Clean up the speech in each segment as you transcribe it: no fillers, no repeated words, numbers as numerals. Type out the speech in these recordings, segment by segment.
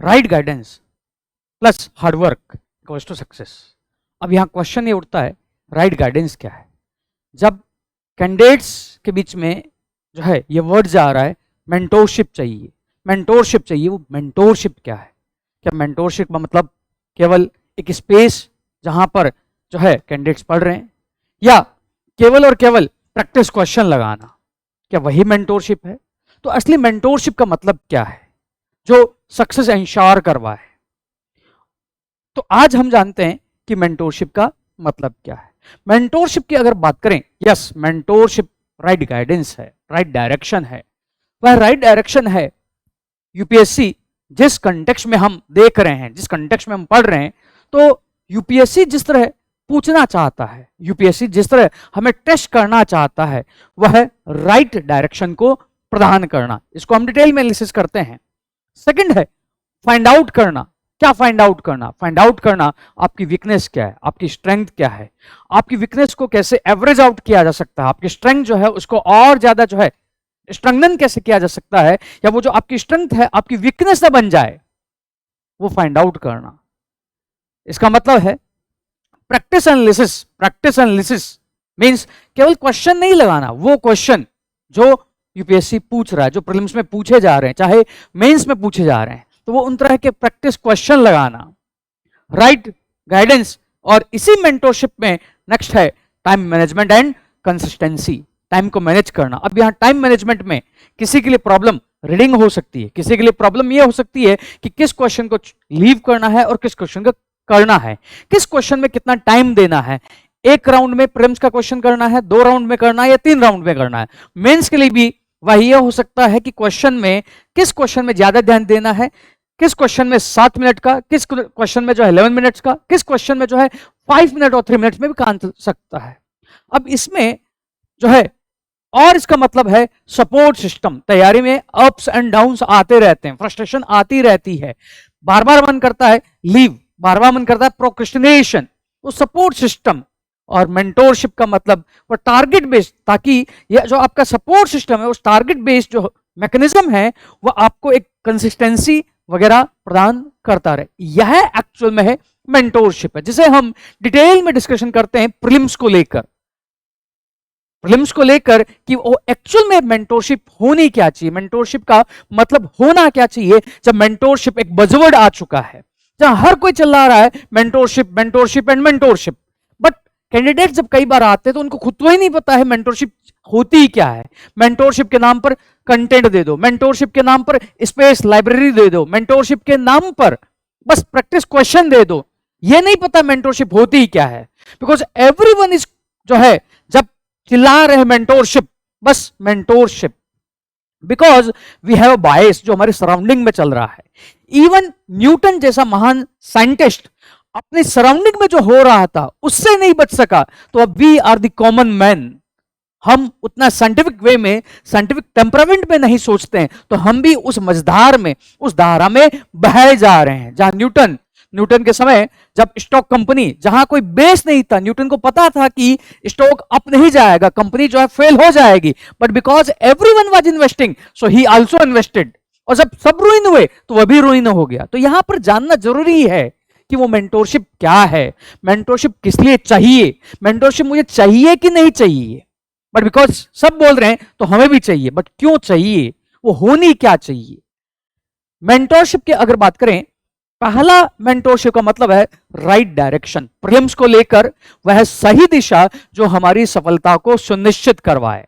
Right guidance plus hard work equals to success. अब यहाँ question ये उठता है राइट गाइडेंस क्या है। जब कैंडिडेट्स के बीच में जो है ये वर्ड जा रहा है मेंटोरशिप चाहिए, मेंटोरशिप चाहिए, वो मेंटोरशिप क्या है? क्या मेंटोरशिप का मतलब केवल एक स्पेस जहां पर जो है कैंडिडेट्स पढ़ रहे हैं, या केवल और केवल प्रैक्टिस क्वेश्चन लगाना, क्या वही मेंटोरशिप है? तो असली मेंटोरशिप का मतलब क्या है जो सक्सेस इंश्योर करवाए? तो आज हम जानते हैं कि मेंटोरशिप का मतलब क्या है। मेंटोरशिप की अगर बात करें, यस मेंटोरशिप राइट गाइडेंस है, राइट डायरेक्शन है। वह राइट डायरेक्शन है यूपीएससी जिस कंटेक्स्ट में हम देख रहे हैं, जिस कंटेक्स्ट में हम पढ़ रहे हैं, तो यूपीएससी जिस तरह पूछना चाहता है, यूपीएससी जिस तरह हमें टेस्ट करना चाहता है, वह राइट डायरेक्शन को प्रदान करना। इसको हम डिटेल में एनालिसिस करते हैं। सेकंड है फाइंड आउट करना। क्या फाइंड आउट करना? फाइंड आउट करना आपकी वीकनेस क्या है, आपकी स्ट्रेंथ क्या है, आपकी वीकनेस को कैसे एवरेज आउट किया जा सकता है, आपकी स्ट्रेंथ जो है उसको और ज्यादा जो है स्ट्रेंथन कैसे किया जा सकता है, या वो जो आपकी स्ट्रेंथ है आपकी वीकनेस ना बन जाए, वो फाइंड आउट करना। इसका मतलब है practice analysis. Practice analysis means केवल क्वेश्चन नहीं लगाना, वो क्वेश्चन जो यूपीएससी पूछ रहा है, जो प्रीलिम्स में पूछे जा रहे हैं, चाहे मेंस में पूछे जा रहे हैं, तो वो उन तरह के प्रैक्टिस क्वेश्चन लगाना, राइट गाइडेंस। और इसी मेंटोरशिप में नेक्स्ट है time management and consistency. Time को मैनेज करना। अब यहाँ टाइम मैनेजमेंट में किसी के लिए प्रॉब्लम रीडिंग हो सकती है, किसी के लिए प्रॉब्लम ये हो सकती है कि किस क्वेश्चन को लीव करना है और किस क्वेश्चन को करना है, किस क्वेश्चन में कितना टाइम देना है। एक राउंड में प्रीलिम्स का क्वेश्चन करना है, 2 राउंड में करना है, या 3 राउंड में करना है। मेंस के लिए भी वह यह हो सकता है कि क्वेश्चन में किस क्वेश्चन में ज्यादा ध्यान देना है, किस क्वेश्चन में 7 मिनट का, किस क्वेश्चन में जो है 11 मिनट्स का, किस क्वेश्चन में जो है 5 मिनट और 3 मिनट में भी काम सकता है। अब इसमें जो है, और इसका मतलब है सपोर्ट सिस्टम। तैयारी में अप्स एंड डाउन्स आते रहते हैं, फ्रस्ट्रेशन आती रहती है, बार बार मन करता है लीव, बार बार मन करता है प्रोक्रेस्टिनेशन। वो सपोर्ट सिस्टम और मेंटोरशिप का मतलब वो टारगेट बेस्ड, ताकि ये जो आपका सपोर्ट सिस्टम है उस टारगेट बेस्ड जो मैकेनिज्म है वो आपको एक कंसिस्टेंसी वगैरह प्रदान करता रहे। यह एक्चुअल में है मेंटोरशिप है, जिसे हम डिटेल में डिस्कशन करते हैं प्रीलिम्स को लेकर। प्रीलिम्स को लेकर कि वो एक्चुअल में मेंटोरशिप होनी क्या चाहिए, मेंटोरशिप का मतलब होना क्या चाहिए। जब मेंटोरशिप एक बजवर्ड आ चुका है, जहां हर कोई चिल्ला रहा है mentorship mentorship and mentorship, but candidate जब कई बार आते हैं तो उनको खुद तो ही नहीं पता है मेंटोरशिप होती क्या है। मेंटोरशिप के नाम पर कंटेंट दे दो, मेंटोरशिप के नाम पर स्पेस लाइब्रेरी दे दो, मेंटोरशिप के नाम पर बस प्रैक्टिस क्वेश्चन दे दो। ये नहीं पता मेंटोरशिप होती क्या है। बिकॉज एवरीवन इज जो है, जब चिल्ला रहे मेंटोरशिप, बस mentorship, because we have a bias जो हमारे सराउंडिंग में चल रहा है। इवन न्यूटन जैसा महान साइंटिस्ट अपने सराउंडिंग में जो हो रहा था उससे नहीं बच सका, तो अब we are the common man. हम उतना साइंटिफिक वे में, साइंटिफिक टेम्परामेंट में नहीं सोचते हैं, तो हम भी उस मझधार में, उस धारा में बहे जा रहे हैं। जहां न्यूटन के समय जब स्टॉक कंपनी, जहां कोई बेस नहीं था, न्यूटन को पता था कि स्टॉक अप नहीं जाएगा, कंपनी जो है फेल हो जाएगी, but because everyone was investing so he also invested, और जब सब रुइन हुए तो वह भी रुइन हो गया। तो यहां पर जानना जरूरी है कि वो मेंटोरशिप क्या है, मेंटोरशिप किस लिए चाहिए, मेंटोरशिप मुझे चाहिए कि नहीं चाहिए। बट बिकॉज सब बोल रहे हैं तो हमें भी चाहिए, बट क्यों चाहिए, वो होनी क्या चाहिए। मेंटोरशिप की अगर बात करें, पहला मेंटोरशिप का मतलब है राइट डायरेक्शन। प्रीलिम्स को लेकर वह सही दिशा जो हमारी सफलता को सुनिश्चित करवाए।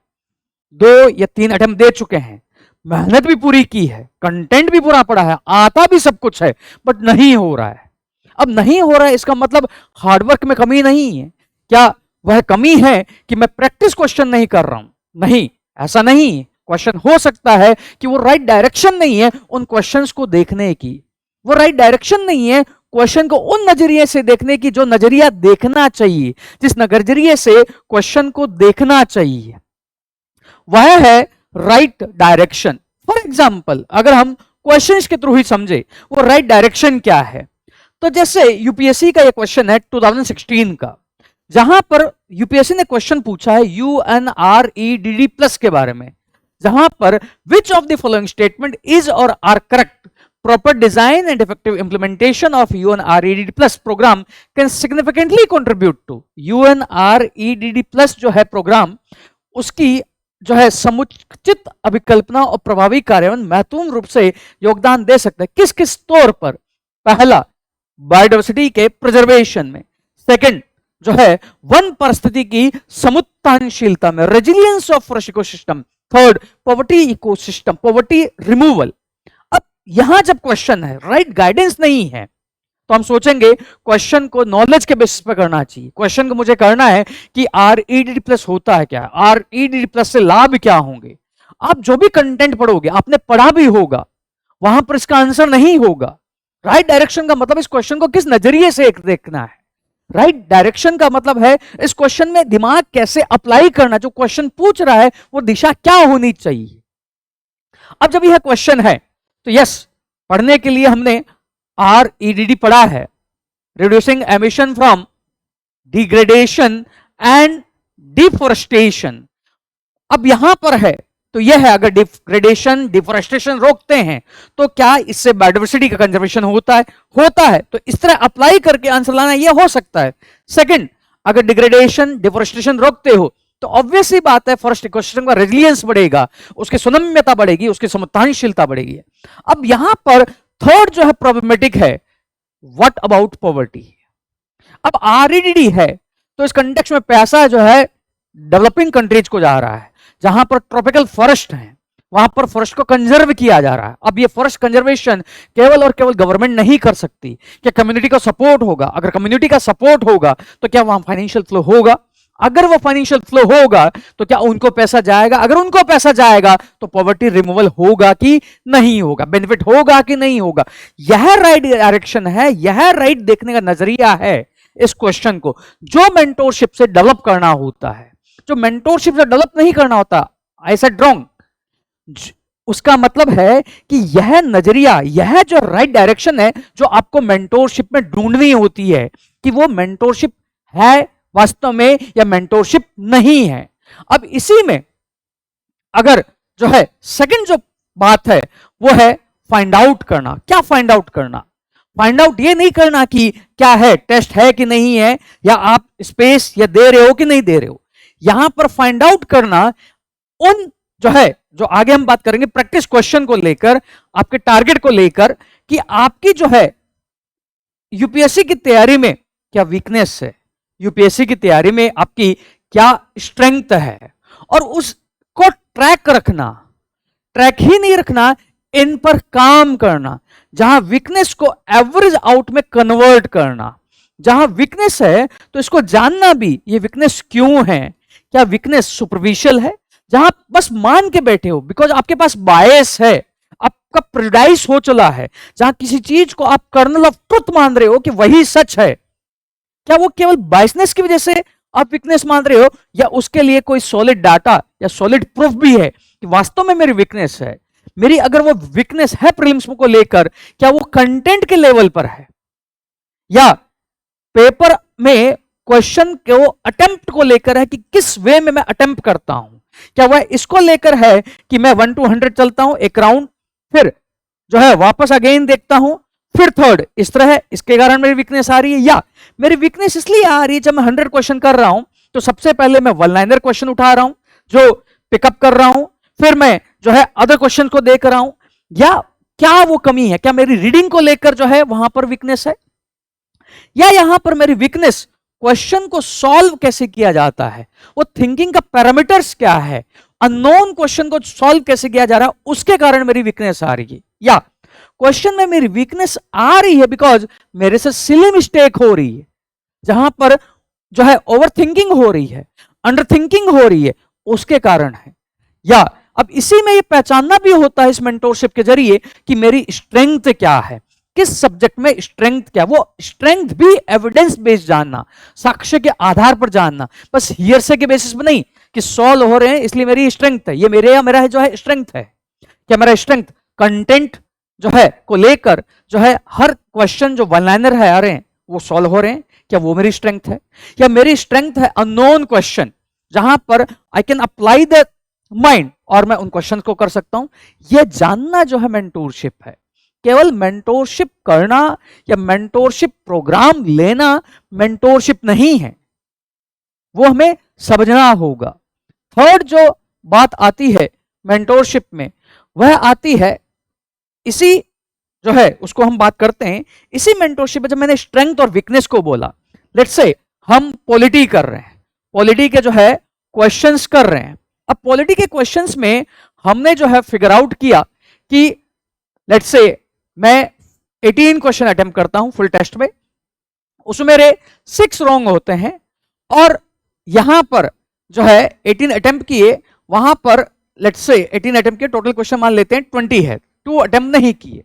2 या 3 अटेम्प्ट दे चुके हैं, मेहनत भी पूरी की है, कंटेंट भी पूरा पड़ा है, आता भी सब कुछ है, बट नहीं हो रहा है। अब नहीं हो रहा है इसका मतलब हार्डवर्क में कमी नहीं है। क्या वह कमी है कि मैं प्रैक्टिस क्वेश्चन नहीं कर रहा हूं? नहीं, ऐसा नहीं। क्वेश्चन हो सकता है कि वो राइट डायरेक्शन नहीं है उन क्वेश्चंस को देखने की, वो राइट डायरेक्शन नहीं है क्वेश्चन को उन नजरिए से देखने की जो नजरिया देखना चाहिए, जिस नजरिए से क्वेश्चन को देखना चाहिए, वह है राइट डायरेक्शन। फॉर एग्जाम्पल, अगर हम क्वेश्चंस के थ्रू ही समझे वो राइट डायरेक्शन क्या है, तो जैसे यूपीएससी का ये क्वेश्चन है 2016 का, जहां पर यूपीएससी ने क्वेश्चन पूछा है UNREDD+ के बारे में, जहां पर which of the following statement is और are correct proper design and effective implementation of UNREDD plus program can significantly contribute to UNREDD plus जो है प्रोग्राम, उसकी जो है समुचित अभिकल्पना और प्रभावी कार्यान्वयन महत्वपूर्ण रूप से योगदान दे सकते हैं। किस किस तौर पर? पहला, बायोडाइवर्सिटी के प्रिजर्वेशन में। सेकंड जो है वन परिस्थिति की समुत्थानशीलता में, resilience of forest ecosystem. Third, poverty ecosystem, poverty removal. अब यहां जब क्वेश्चन है, राइट गाइडेंस नहीं है, तो हम सोचेंगे क्वेश्चन को नॉलेज के बेसिस पर करना चाहिए। क्वेश्चन को मुझे करना है कि REDD प्लस होता है क्या, REDD प्लस से लाभ क्या होंगे। आप जो भी कंटेंट पढ़ोगे, आपने पढ़ा भी होगा, वहां पर इसका आंसर नहीं होगा। राइट डायरेक्शन का मतलब इस क्वेश्चन को किस नजरिए से देखना है। राइट डायरेक्शन का मतलब है इस क्वेश्चन में दिमाग कैसे अप्लाई करना, जो क्वेश्चन पूछ रहा है वो दिशा क्या होनी चाहिए। अब जब यह क्वेश्चन है तो यस, पढ़ने के लिए हमने REDD पढ़ा है, reducing emission from degradation and deforestation. अब यहां पर है तो यह है, अगर डिग्रेडेशन डिफोरेस्टेशन रोकते हैं तो क्या इससे बायोडाइवर्सिटी का कंजर्वेशन होता है? होता है। तो इस तरह अप्लाई करके आंसर लाना यह हो सकता है। सेकंड, अगर डिग्रेडेशन डिफोरेस्टेशन रोकते हो तो ऑब्वियस ही बात है फॉरेस्ट इकोसिस्टम का रेजिलियंस बढ़ेगा, उसकी सुनम्यता बढ़ेगी, उसकी समुत्थानशीलता बढ़ेगी। अब यहां पर थर्ड जो है प्रॉब्लमेटिक है, व्हाट अबाउट पॉवर्टी। अब REDD है तो इस कंटेक्स्ट में पैसा जो है डेवलपिंग कंट्रीज को जा रहा है, जहां पर ट्रॉपिकल फॉरेस्ट है, वहां पर फॉरेस्ट को कंजर्व किया जा रहा है। अब ये फॉरेस्ट कंजर्वेशन केवल और केवल गवर्नमेंट नहीं कर सकती, क्या कम्युनिटी का सपोर्ट होगा? अगर कम्युनिटी का सपोर्ट होगा तो क्या वहां फाइनेंशियल फ्लो होगा? अगर वो फाइनेंशियल फ्लो होगा तो क्या उनको पैसा जाएगा? अगर उनको पैसा जाएगा तो पॉवर्टी रिमूवल होगा कि नहीं होगा, बेनिफिट होगा कि नहीं होगा। यह राइट डायरेक्शन है, यह राइट देखने का नजरिया है इस क्वेश्चन को, जो मेंटोरशिप से डेवलप करना होता है। जो मेंटोरशिप से डेवलप नहीं करना होता, आई सेड रॉन्ग, उसका मतलब है कि यह नजरिया, यह जो राइट डायरेक्शन है जो आपको मेंटोरशिप में ढूंढनी होती है कि वो मेंटोरशिप है वास्तव में या मेंटोरशिप नहीं है। अब इसी में अगर जो है सेकंड जो बात है वो है फाइंड आउट करना। क्या फाइंड आउट करना? फाइंड आउट ये नहीं करना कि क्या है, टेस्ट है कि नहीं है, या आप स्पेस या दे रहे हो कि नहीं दे रहे हो। यहां पर फाइंड आउट करना उन जो है, जो आगे हम बात करेंगे प्रैक्टिस क्वेश्चन को लेकर, आपके टारगेट को लेकर, कि आपकी जो है यूपीएससी की तैयारी में क्या वीकनेस है, यूपीएससी की तैयारी में आपकी क्या स्ट्रेंथ है, और उसको ट्रैक रखना। ट्रैक ही नहीं रखना, इन पर काम करना। जहां वीकनेस को एवरेज आउट में कन्वर्ट करना। जहां वीकनेस है तो इसको जानना भी, ये वीकनेस क्यों है। क्या वीकनेस सुपरफिशियल है, जहां बस मान के बैठे हो बिकॉज आपके पास बायस है, आपका प्रेजुडाइज हो चला है, जहां किसी चीज को आप कर्नल ऑफ ट्रुथ मान रहे हो कि वही सच है। क्या वो केवल बायसनेस की वजह से आप वीकनेस मान रहे हो, या उसके लिए कोई सॉलिड डाटा या सॉलिड प्रूफ भी है कि वास्तव में मेरी वीकनेस है। मेरी अगर वो वीकनेस है प्रीलिम्स को लेकर, क्या वो कंटेंट के लेवल पर है, या पेपर में क्वेश्चन को अटेम्प्ट को लेकर है कि किस वे में मैं अटेम्प्ट करता हूं। क्या वह इसको लेकर है कि मैं 1 to 100 चलता हूं एक राउंड, फिर जो है वापस अगेन देखता हूं, फिर थर्ड, इस तरह है, इसके कारण मेरी वीकनेस आ रही है। या मेरी वीकनेस इसलिए आ रही है जब मैं 100 क्वेश्चन कर रहा हूं तो सबसे पहले मैं वन लाइनर क्वेश्चन उठा रहा हूं जो पिकअप कर रहा हूं, फिर मैं जो है अदर क्वेश्चन को देख रहा हूं। या क्या वो कमी है, क्या मेरी रीडिंग को लेकर जो है वहां पर वीकनेस है, या यहां पर मेरी वीकनेस क्वेश्चन को सॉल्व कैसे किया जाता है, वो थिंकिंग का पैरामीटर्स क्या है, अननोन क्वेश्चन को सॉल्व कैसे किया जा रहा है, उसके कारण मेरी वीकनेस आ रही है। या क्वेश्चन में मेरी वीकनेस आ रही है बिकॉज मेरे से सिली मिस्टेक हो रही है, जहां पर जो है ओवर थिंकिंग हो रही है, अंडर थिंकिंग हो रही है, उसके कारण है। या अब इसी में ये पहचानना भी होता है इस मेंटोरशिप के जरिए कि मेरी स्ट्रेंथ क्या है, किस सब्जेक्ट में स्ट्रेंथ क्या, वो स्ट्रेंथ भी एविडेंस बेस्ड जानना, साक्ष्य के आधार पर जानना, बस हियरसे के बेसिस पे नहीं कि सॉल्व हो रहे हैं इसलिए मेरी स्ट्रेंथ है, ये मेरे या मेरा है जो है स्ट्रेंथ है। क्या मेरा स्ट्रेंथ कंटेंट जो है को लेकर जो है हर क्वेश्चन जो वन लाइनर है आ रहे हैं वो सॉल्व हो रहे हैं, क्या वो मेरी स्ट्रेंथ है। या मेरी स्ट्रेंथ है अननोन क्वेश्चन, जहां पर I can apply the mind और मैं उन क्वेश्चन को कर सकता हूं। यह जानना जो है मेंटोरशिप है। केवल मेंटोरशिप करना या मेंटोरशिप प्रोग्राम लेना मेंटोरशिप नहीं है, वो हमें समझना होगा। थर्ड जो बात आती है मेंटोरशिप में, वह आती है इसी जो है उसको हम बात करते हैं इसी मेंटोरशिप में। जब मैंने स्ट्रेंथ और वीकनेस को बोला, लेट्स से हम पॉलिटी कर रहे हैं, पॉलिटी के जो है क्वेश्चंस कर रहे हैं। अब पॉलिटी के क्वेश्चंस में हमने जो है फिगर आउट किया कि लेट्स से मैं 18 क्वेश्चन अटेम्प्ट करता हूं फुल टेस्ट में, उसमें मेरे 6 रॉन्ग होते हैं, और यहां पर जो है 18 अटेम्प्ट किए, वहां पर लेट्स से 18 अटेम्प्ट किए, टोटल क्वेश्चन मान लेते हैं 20 है, 2 अटेम्प्ट नहीं किए।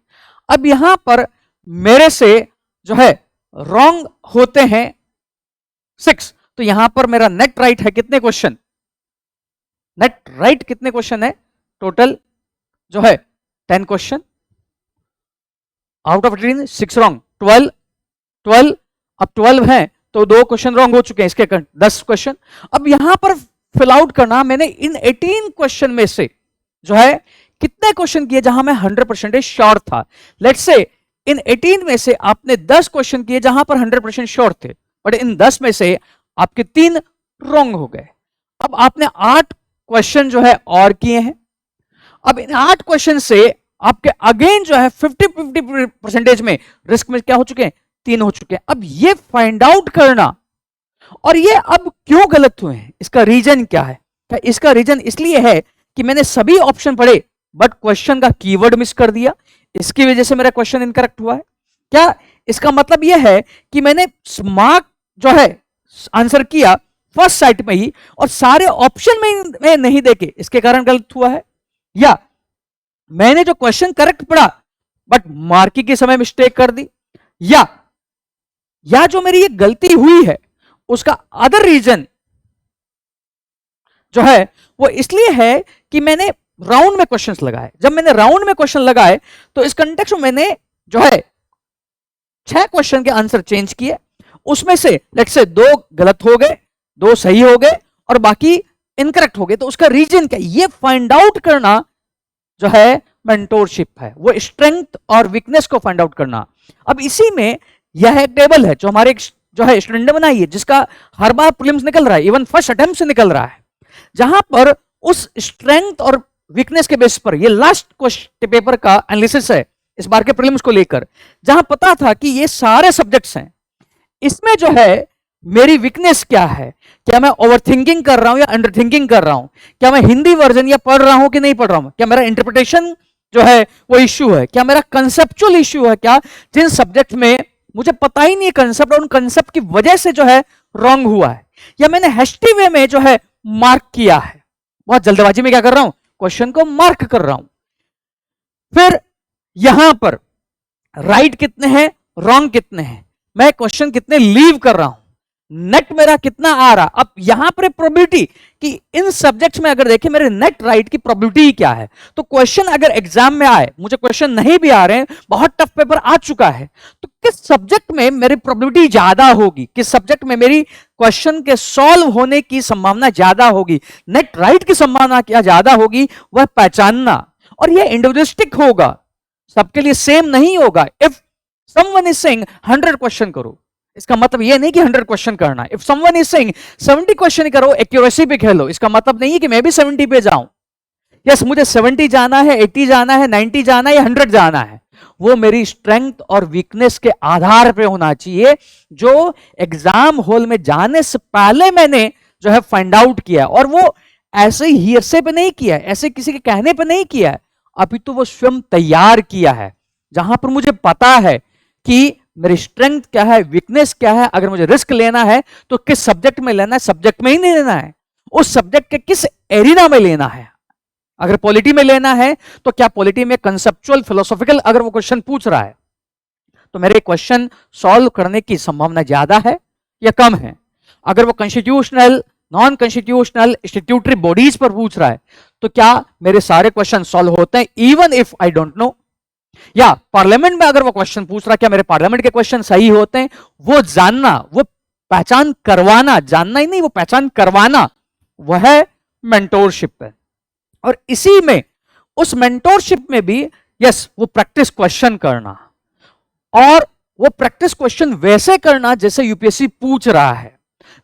अब यहां पर मेरे से जो है रॉन्ग होते हैं 6, तो यहां पर मेरा नेट राइट है कितने क्वेश्चन, नेट राइट कितने क्वेश्चन है, टोटल जो है 10 क्वेश्चन, आउट ऑफ 18 6 रॉन्ग, 12। अब 12 है तो 2 क्वेश्चन रॉन्ग हो चुके हैं, इसके 10 क्वेश्चन। अब यहां पर फिल आउट करना, मैंने इन 18 क्वेश्चन में से जो है कितने क्वेश्चन किए जहां मैं 100% श्योर था। लेट्स से इन 18 में से आपने 10 क्वेश्चन किए जहां पर 100% श्योर थे, बट इन 10 में से आपके 3 रॉन्ग हो गए। अब आपने 8 क्वेश्चन जो है और किए हैं। अब इन 8 क्वेश्चन से आपके अगेन जो है 50-50% में रिस्क में क्या हो चुके हैं, 3 हो चुके हैं। अब ये फाइंड आउट करना, और ये अब क्यों गलत हुए हैं, इसका रीजन क्या है। क्या इसका रीजन इसलिए है कि मैंने सभी ऑप्शन पढ़े बट क्वेश्चन का कीवर्ड मिस कर दिया, इसकी वजह से मेरा क्वेश्चन इनकरेक्ट हुआ है। क्या इसका मतलब यह है कि मैंने स्मार्ट जो है आंसर किया फर्स्ट साइट में ही और सारे ऑप्शन में नहीं देखे, इसके कारण गलत हुआ है। या मैंने जो क्वेश्चन करेक्ट पढ़ा बट मार्किंग के समय मिस्टेक कर दी, या जो मेरी ये गलती हुई है उसका अदर रीजन जो है वो इसलिए है कि मैंने राउंड में क्वेश्चंस लगाए। जब मैंने राउंड में क्वेश्चन लगाए तो इस कंटेक्स्ट में मैंने जो है 6 क्वेश्चन के आंसर चेंज किए, उसमें से लेट्स से 2 गलत हो गए, 2 सही हो गए और बाकी इनकरेक्ट हो गए। तो उसका रीजन क्या, ये फाइंड आउट करना जो है मेंटोरशिप है, वो स्ट्रेंथ और वीकनेस को फाइंड आउट करना। अब इसी में यह एक टेबल है जो हमारे जो है स्टूडेंट ने बनाई है, जिसका हर बार प्रीलिम्स निकल रहा है, इवन फर्स्ट अटेम्प्ट से निकल रहा है, जहां पर उस स्ट्रेंथ और वीकनेस के बेस पर ये लास्ट क्वेश्चन पेपर का एनालिसिस है इस बार के प्रीलिम्स को लेकर, जहां पता था कि ये सारे सब्जेक्ट्स हैं, इसमें जो है मेरी वीकनेस क्या है, क्या मैं ओवरथिंकिंग कर रहा हूं या अंडर थिंकिंग कर रहा हूं, क्या मैं हिंदी वर्जन या पढ़ रहा हूं कि नहीं पढ़ रहा हूं, क्या मेरा इंटरप्रिटेशन जो है वो इश्यू है, क्या मेरा कंसेप्चुअल इश्यू है, क्या जिन सब्जेक्ट में मुझे पता ही नहीं है कंसेप्ट और उन कंसेप्ट की वजह से जो है रॉन्ग हुआ है, या मैंने हेस्टी वे में जो है मार्क किया है, बहुत जल्दबाजी में क्या कर रहा हूं, क्वेश्चन को मार्क कर रहा हूं। फिर यहां पर राइट कितने हैं, रॉन्ग कितने हैं, मैं क्वेश्चन कितने लीव कर रहा हूं, नेट मेरा कितना आ रहा। अब यहां पर प्रोबेबिलिटी कि इन सब्जेक्ट्स में अगर देखें मेरे नेट राइट की प्रोबेबिलिटी क्या है, तो क्वेश्चन अगर एग्जाम में आए, मुझे क्वेश्चन नहीं भी आ रहे हैं, बहुत टफ पेपर आ चुका है, तो किस सब्जेक्ट में मेरी प्रोबेबिलिटी ज्यादा होगी, किस सब्जेक्ट में मेरी क्वेश्चन के सॉल्व होने की संभावना ज्यादा होगी, नेट राइट की संभावना क्या ज्यादा होगी, वह पहचानना। और यह इंडिविजुअलिस्टिक होगा, सबके लिए सेम नहीं होगा। If someone is saying 100 question करो, इसका मतलब यह नहीं कि 100 क्वेश्चन करना। If someone is saying 70 question करो, एक्यूरेसी पे खेलो, इसका मतलब नहीं है कि मैं भी 70 पे जाऊं। यस, मुझे 70 जाना है, 80 जाना है, 90 जाना है या 100 जाना है, वो मेरी स्ट्रेंथ और वीकनेस के आधार पे होना चाहिए, जो एग्जाम हॉल में जाने से पहले मैंने जो है फाइंड आउट किया, और वो ऐसे ही हियरसे पे नहीं किया है, ऐसे किसी के कहने पे नहीं किया है, अभी तो वो स्वयं तैयार किया है, जहां पर मुझे पता है कि मेरी स्ट्रेंथ क्या है, वीकनेस क्या है, अगर मुझे रिस्क लेना है तो किस सब्जेक्ट में लेना है, सब्जेक्ट में ही नहीं लेना है, उस सब्जेक्ट के किस एरिना में लेना है। अगर पॉलिटी में लेना है तो क्या पॉलिटी में कंसेप्चुअल फिलोसॉफिकल अगर वो क्वेश्चन पूछ रहा है तो मेरे क्वेश्चन सॉल्व करने की संभावना ज्यादा है या कम है। अगर वो constitutional, non constitutional, statutory bodies पर पूछ रहा है तो क्या मेरे सारे क्वेश्चन सॉल्व होते हैं even if I don't no. या पार्लियामेंट में अगर वो क्वेश्चन पूछ रहा है क्या मेरे पार्लियामेंट के क्वेश्चन सही होते हैं, वो जानना, वो पहचान करवाना, जानना ही नहीं वो पहचान करवाना, वह मेंटोरशिप है। और इसी में उस मेंटोरशिप में भी यस, वो प्रैक्टिस क्वेश्चन करना, और वो प्रैक्टिस क्वेश्चन वैसे करना जैसे यूपीएससी पूछ रहा है।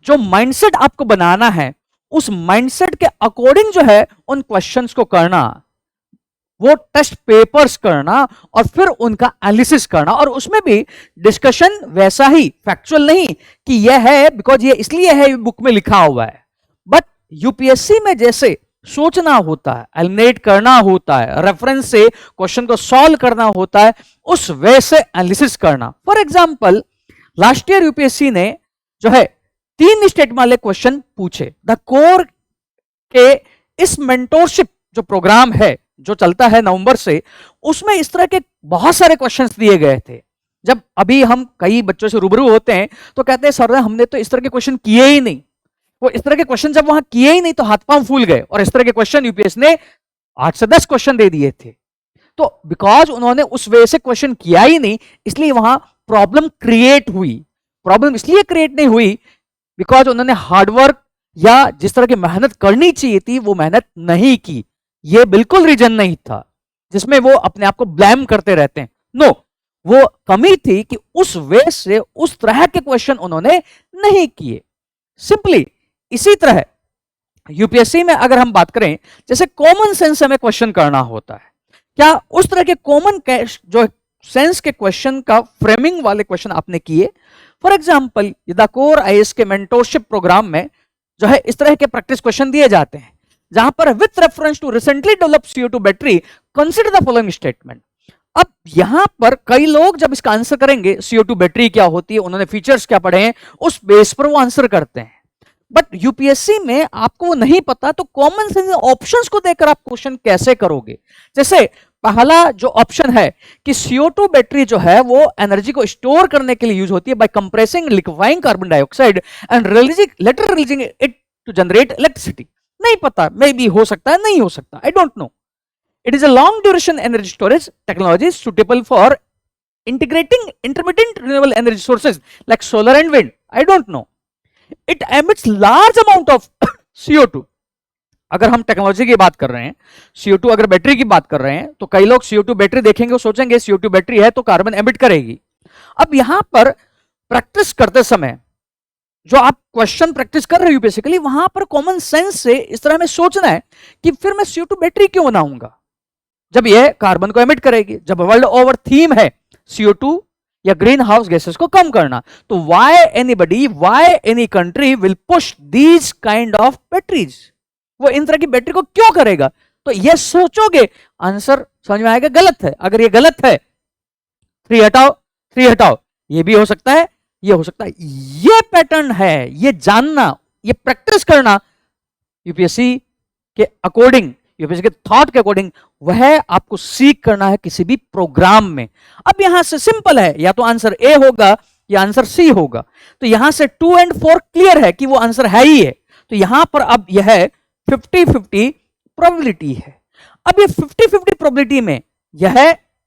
जो माइंडसेट आपको बनाना है, उस माइंडसेट के अकॉर्डिंग जो है उन क्वेश्चंस को करना, वो टेस्ट पेपर्स करना और फिर उनका एनालिसिस करना, और उसमें भी डिस्कशन वैसा ही फैक्चुअल नहीं कि यह है बिकॉज ये इसलिए है बुक में लिखा हुआ है, बट यूपीएससी में जैसे सोचना होता है, एलिमिनेट करना होता है, रेफरेंस से क्वेश्चन को सॉल्व करना होता है, उस वे से एनालिसिस करना। For example last year UPSC ने जो है 3 स्टेट वाले क्वेश्चन पूछे। द कोर के इस मेंटोरशिप जो प्रोग्राम है जो चलता है नवंबर से, उसमें इस तरह के बहुत सारे क्वेश्चंस दिए गए थे। जब अभी हम कई बच्चों से रूबरू होते हैं तो कहते हैं सर हमने तो इस तरह के क्वेश्चन किए ही नहीं। वो इस तरह के क्वेश्चन जब वहां किए ही नहीं तो हाथ पांव फूल गए, और इस तरह के क्वेश्चन यूपीएससी ने 8 से 10 क्वेश्चन दे दिए थे। तो बिकॉज उन्होंने उस वे से क्वेश्चन किया ही नहीं, इसलिए वहां प्रॉब्लम क्रिएट हुई। प्रॉब्लम इसलिए क्रिएट नहीं हुई बिकॉज उन्होंने हार्डवर्क या जिस तरह की मेहनत करनी चाहिए थी वो मेहनत नहीं की। ये बिल्कुल रीजन नहीं था जिसमें वो अपने आप को ब्लेम करते रहते हैं। नो, वो कमी थी कि उस वे से उस तरह के क्वेश्चन उन्होंने नहीं किए। सिंपली इसी तरह यूपीएससी में अगर हम बात करें, जैसे कॉमन सेंस हमें क्वेश्चन करना होता है, क्या उस तरह के कॉमन जो सेंस के क्वेश्चन का फ्रेमिंग वाले क्वेश्चन आपने किए? For example the core IAS के मेंटोरशिप प्रोग्राम में जो है इस तरह के प्रैक्टिस क्वेश्चन दिए जाते हैं, जहां पर with reference to recently developed CO2 battery consider the following statement. अब यहां पर कई लोग जब इसका आंसर करेंगे CO2 बैटरी क्या होती है, उन्होंने फीचर्स क्या पढ़े हैं, उस बेस पर वो आंसर करते हैं। बट यूपीएससी में आपको वो नहीं पता, तो कॉमन सेंस ऑप्शंस को देखकर आप क्वेश्चन कैसे करोगे? जैसे पहला जो ऑप्शन है कि CO2 बैटरी जो है वो एनर्जी को स्टोर करने के लिए यूज होती है by compressing liquefying carbon dioxide and releasing it to generate electricity. नहीं पता, मे बी हो सकता है, नहीं हो सकता, I don't know. It is a long duration energy storage technology suitable for integrating intermittent renewable energy sources like solar and wind. I don't know. It emits large amount of CO2। अगर हम technology की बात कर रहे हैं, CO2 अगर battery की बात कर रहे हैं, तो कई लोग CO2 बैटरी देखेंगे और सोचेंगे CO2 बैटरी है तो कार्बन एमिट करेगी। अब यहां पर प्रैक्टिस करते समय जो आप क्वेश्चन प्रैक्टिस कर रहे हो बेसिकली, वहां पर कॉमन सेंस से इस तरह में सोचना है कि फिर मैं CO2 बैटरी क्यों बनाऊंगा जब यह कार्बन को एमिट करेगी। जब वर्ल्ड ओवर थीम है CO2 या ग्रीन हाउस गैसेस को कम करना, तो why any country will push these kind of batteries? वो इन तरह की बैटरी को क्यों करेगा? तो ये सोचोगे, आंसर समझ में आएगा गलत है। अगर ये गलत है, 3 हटाओ, 3 हटाओ, ये भी हो सकता है, ये हो सकता है। ये पैटर्न है, ये जानना, ये प्रैक्टिस करना यूपीएससी के अकॉर्डिंग, यूपीएससी के थॉट के अकॉर्डिंग, वह आपको सीख करना है किसी भी प्रोग्राम में। अब यहां से सिंपल है, या तो आंसर ए होगा या आंसर सी होगा। तो यहां से 2 और 4 क्लियर है कि वो आंसर है ही है। तो यहां पर अब यह 50-50 प्रोबेबिलिटी है। अब ये 50-50 प्रोबेबिलिटी में यह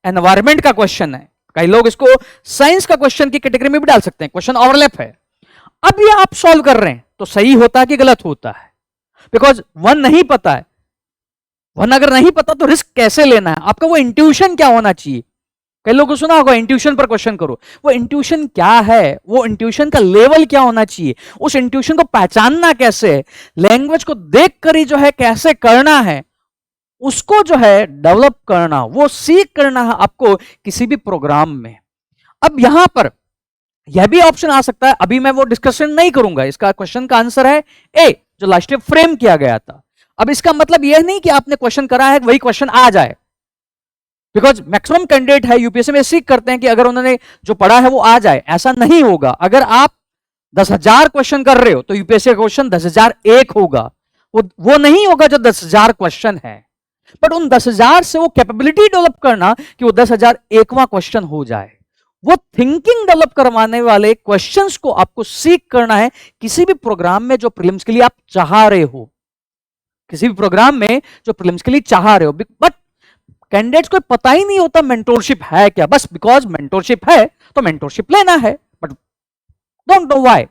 एनवायरमेंट का क्वेश्चन है। कई लोग इसको साइंस का क्वेश्चन की कैटेगरी में भी डाल सकते हैं, क्वेश्चन ओवरलैप है। अब ये आप सॉल्व कर रहे हैं तो सही होता है कि गलत होता है? बिकॉज 1 नहीं पता है। 1 अगर नहीं पता तो रिस्क कैसे लेना है? आपका वो इंट्यूशन क्या होना चाहिए? कई लोगों को सुना होगा इंट्यूशन पर क्वेश्चन करो। वो इंट्यूशन क्या है? वो इंट्यूशन का लेवल क्या होना चाहिए? उस इंट्यूशन को पहचानना कैसे है? लैंग्वेज को देखकर ही जो है कैसे करना है, उसको जो है डेवलप करना, वो सीख करना है आपको किसी भी प्रोग्राम में। अब यहां पर यह भी ऑप्शन आ सकता है, अभी मैं वो डिस्कशन नहीं करूंगा। इसका क्वेश्चन का आंसर है ए, जो लास्ट ईयर फ्रेम किया गया था। अब इसका मतलब यह नहीं कि आपने क्वेश्चन करा है वही क्वेश्चन आ जाए, बिकॉज मैक्सिमम कैंडिडेट है यूपीएससी में सीख करते हैं कि अगर उन्होंने जो पढ़ा है वो आ जाए। ऐसा नहीं होगा। अगर आप 10,000 क्वेश्चन कर रहे हो तो यूपीएससी का क्वेश्चन 10,001 होगा। वो नहीं होगा जो 10,000 क्वेश्चन है, बट उन 10,000 से वो कैपेबिलिटी डेवलप करना कि वो 10,001वां क्वेश्चन हो जाए। वो थिंकिंग डेवलप करवाने वाले क्वेश्चंस को आपको सीख करना है किसी भी प्रोग्राम में जो प्रीलिम्स के लिए आप चाह रहे हो, किसी भी प्रोग्राम में जो प्रीलिम्स के लिए चाह रहे हो। बट कैंडिडेट्स को पता ही नहीं होता मेंटोरशिप है क्या। बस बिकॉज मेंटोरशिप है तो मेंटोरशिप लेना है, बट डोंट नो व्हाई।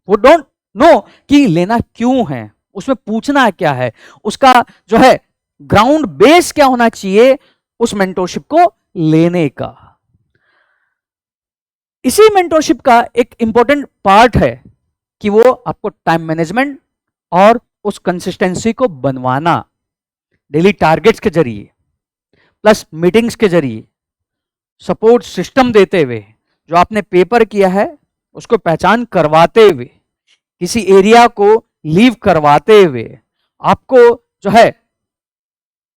वो डोंट नो कि लेना क्यों है, उसमें पूछना क्या है, उसका जो है ग्राउंड बेस क्या होना चाहिए, उस मेंटोरशिप को लेने का। इसी मेंटोरशिप का एक इंपॉर्टेंट पार्ट है कि वो आपको टाइम मैनेजमेंट और उस कंसिस्टेंसी को बनवाना, डेली टारगेट्स के जरिए प्लस मीटिंग्स के जरिए, सपोर्ट सिस्टम देते हुए, जो आपने पेपर किया है उसको पहचान करवाते हुए, किसी एरिया को लीव करवाते हुए, आपको जो है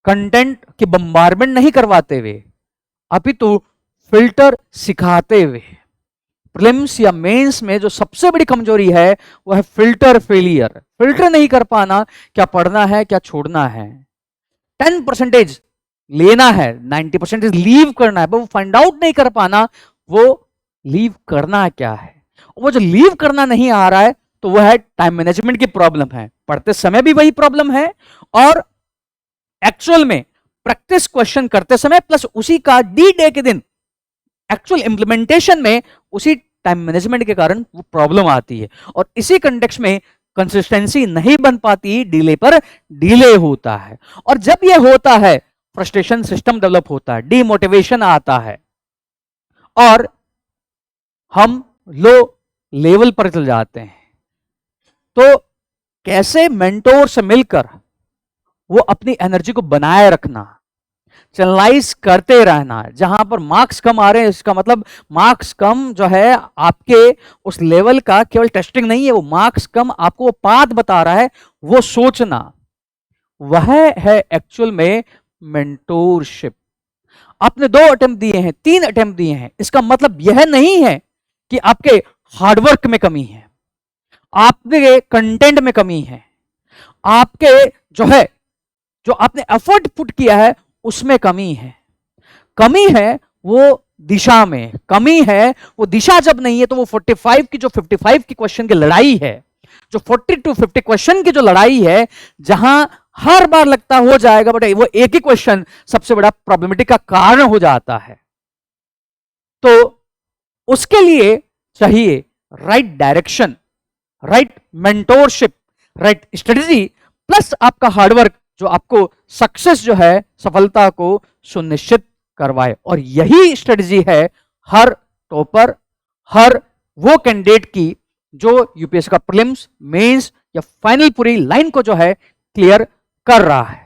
कंटेंट की बम्बारमेंट नहीं करवाते हुए, अपितु फिल्टर सिखाते हुए। प्रीलिम्स या मेंस में जो सबसे बड़ी कमजोरी है वो है फिल्टर फेलियर। फिल्टर नहीं कर पाना, क्या पढ़ना है क्या छोड़ना है। 10% लेना है, 90% लीव करना है, वो फाइंड आउट नहीं कर पाना वो लीव करना क्या है। वो जो लीव करना नहीं आ रहा है तो वो है टाइम मैनेजमेंट की प्रॉब्लम है। पढ़ते समय भी वही प्रॉब्लम है और एक्चुअल में प्रैक्टिस क्वेश्चन करते समय प्लस उसी का डी डे के दिन एक्चुअल इंप्लीमेंटेशन में उसी टाइम मैनेजमेंट के कारण वो प्रॉब्लम आती है। और इसी कंटेक्स्ट में कंसिस्टेंसी नहीं बन पाती, डिले पर डिले होता है। और जब ये होता है फ्रस्ट्रेशन सिस्टम डेवलप होता है, डीमोटिवेशन आता है और हम लो लेवल पर चल जाते हैं। तो कैसे मेंटोर से मिलकर वो अपनी एनर्जी को बनाए रखना, चैनलाइज करते रहना। जहां पर मार्क्स कम आ रहे हैं, इसका मतलब मार्क्स कम जो है आपके उस लेवल का केवल टेस्टिंग नहीं है, वो मार्क्स कम आपको वो पाथ बता रहा है, वो सोचना, वह है एक्चुअल में मेंटोरशिप। आपने 2 अटेम्प्ट दिए हैं, 3 अटेम्प्ट दिए हैं, इसका मतलब यह नहीं है कि आपके हार्डवर्क में कमी है, आपके कंटेंट में कमी है, आपके जो है जो आपने एफर्ट पुट किया है उसमें कमी है। कमी है वो दिशा में, कमी है वो दिशा जब नहीं है तो वो 45 की जो 55 की क्वेश्चन की लड़ाई है, जो 40 to 50 क्वेश्चन की जो लड़ाई है, जहां हर बार लगता हो जाएगा बट वो एक ही क्वेश्चन सबसे बड़ा प्रॉब्लमेटिक का कारण हो जाता है। तो उसके लिए चाहिए right direction, right mentorship, right strategy plus आपका हार्डवर्क जो आपको सक्सेस जो है, सफलता को सुनिश्चित करवाए। और यही स्ट्रेटजी है हर टॉपर, हर वो कैंडिडेट की जो यूपीएससी का प्रीलिम्स, मेंस या फाइनल पूरी लाइन को जो है क्लियर कर रहा है।